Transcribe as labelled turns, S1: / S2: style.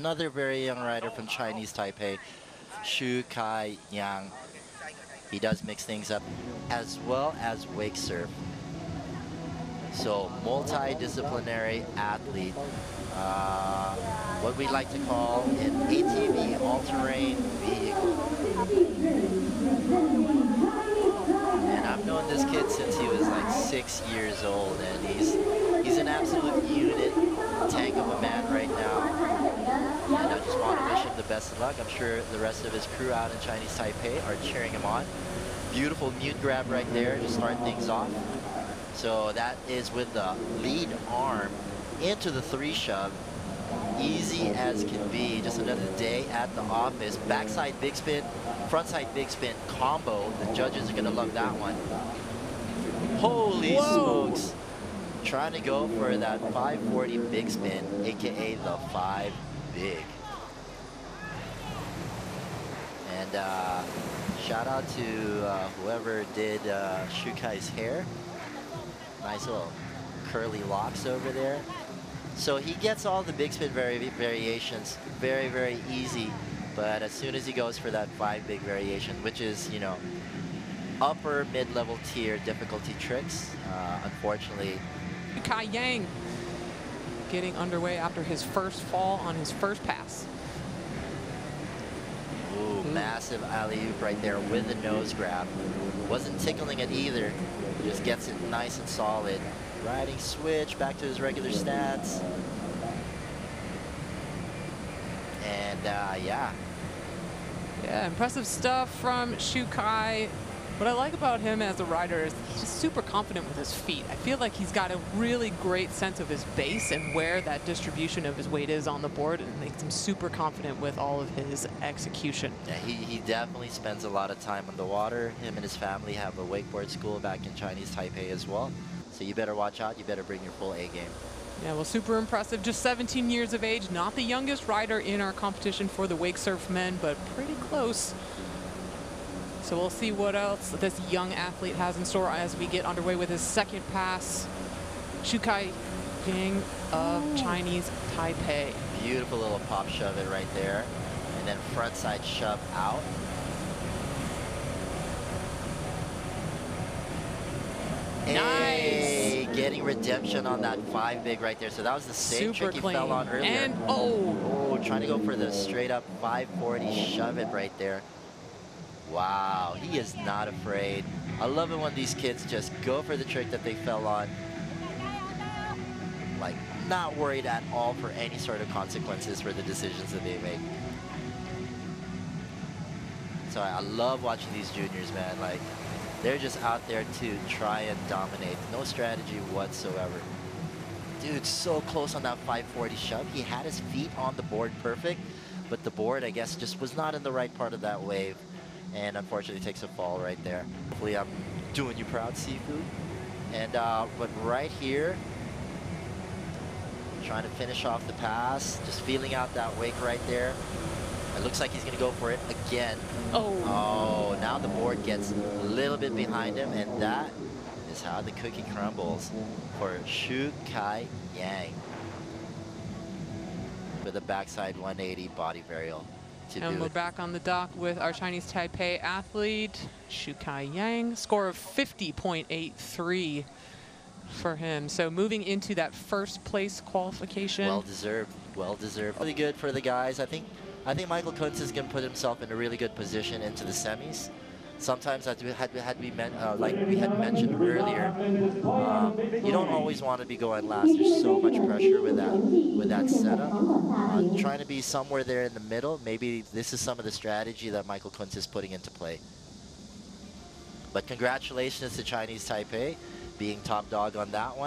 S1: another very young rider from Chinese Taipei, Yang. He does mix things up, as well as wake surf. So multidisciplinary athlete, what we like to call an ATV, all-terrain vehicle. And I've known this kid since he was like 6 years old, and he's an absolute unit, tank of a man right now. And I just want to wish him the best of luck. I'm sure the rest of his crew out in Chinese Taipei are cheering him on. Beautiful mute grab right there to start things off. So that is with the lead arm into the 3 shove. Easy as can be. Just another day at the office. Backside big spin, frontside big spin combo. The judges are going to love that one. Holy smokes. Trying to go for that 540 big spin, aka the 5 big. And shout out to whoever did Shukai's hair. Nice little curly locks over there. So he gets all the big spin variations very, very easy. But as soon as he goes for that 5 big variation, which is, you know, upper mid-level tier difficulty tricks, unfortunately.
S2: Shukai Yang getting underway after his first fall on his first pass.
S1: Ooh, massive alley-oop right there with the nose grab. Wasn't tickling it either. Just gets it nice and solid. Riding switch back to his regular stance. And yeah.
S2: Yeah, impressive stuff from Shukai. What I like about him as a rider is he's just super confident with his feet. I feel like he's got a really great sense of his base and where that distribution of his weight is on the board, and makes him super confident with all of his execution.
S1: Yeah, he definitely spends a lot of time on the water. Him and his family have a wakeboard school back in Chinese Taipei as well. So you better watch out. You better bring your full A game.
S2: Yeah, well, super impressive. Just 17 years of age. Not the youngest rider in our competition for the wake surf men, but pretty close. So we'll see what else this young athlete has in store as we get underway with his second pass. Shukai Yang of Chinese Taipei.
S1: Beautiful little pop shove it right there. And then front side shove out. Hey,
S2: nice.
S1: Getting redemption on that 5 big right there. So that was the same
S2: Super
S1: trick
S2: clean.
S1: he fell on earlier.
S2: And
S1: trying to go for the straight up 540 shove it right there. Wow, he is not afraid. I love it when these kids just go for the trick that they fell on. Like, not worried at all for any sort of consequences for the decisions that they make. So I love watching these juniors, man. Like, they're just out there to try and dominate. No strategy whatsoever. Dude, so close on that 540 shove. He had his feet on the board perfect, but the board, I guess, just was not in the right part of that wave. And unfortunately takes a fall right there. Hopefully I'm doing you proud, Seafood. And but right here, trying to finish off the pass, just feeling out that wake right there. It looks like he's gonna go for it again. Oh, now the board gets a little bit behind him, and that is how the cookie crumbles for Shukai Yang with a backside 180 body varial.
S2: And we're back on the dock with our Chinese Taipei athlete, Shukai Yang. Score of 50.83 for him. So moving into that first place qualification.
S1: Well deserved, well deserved. Really good for the guys. I think Michael Kuntz is going to put himself in a really good position into the semis. Sometimes, like we had mentioned earlier, you don't always want to be going last. There's so much pressure with that setup. Trying to be somewhere there in the middle. Maybe this is some of the strategy that Michael Kuntz is putting into play. But congratulations to Chinese Taipei being top dog on that one.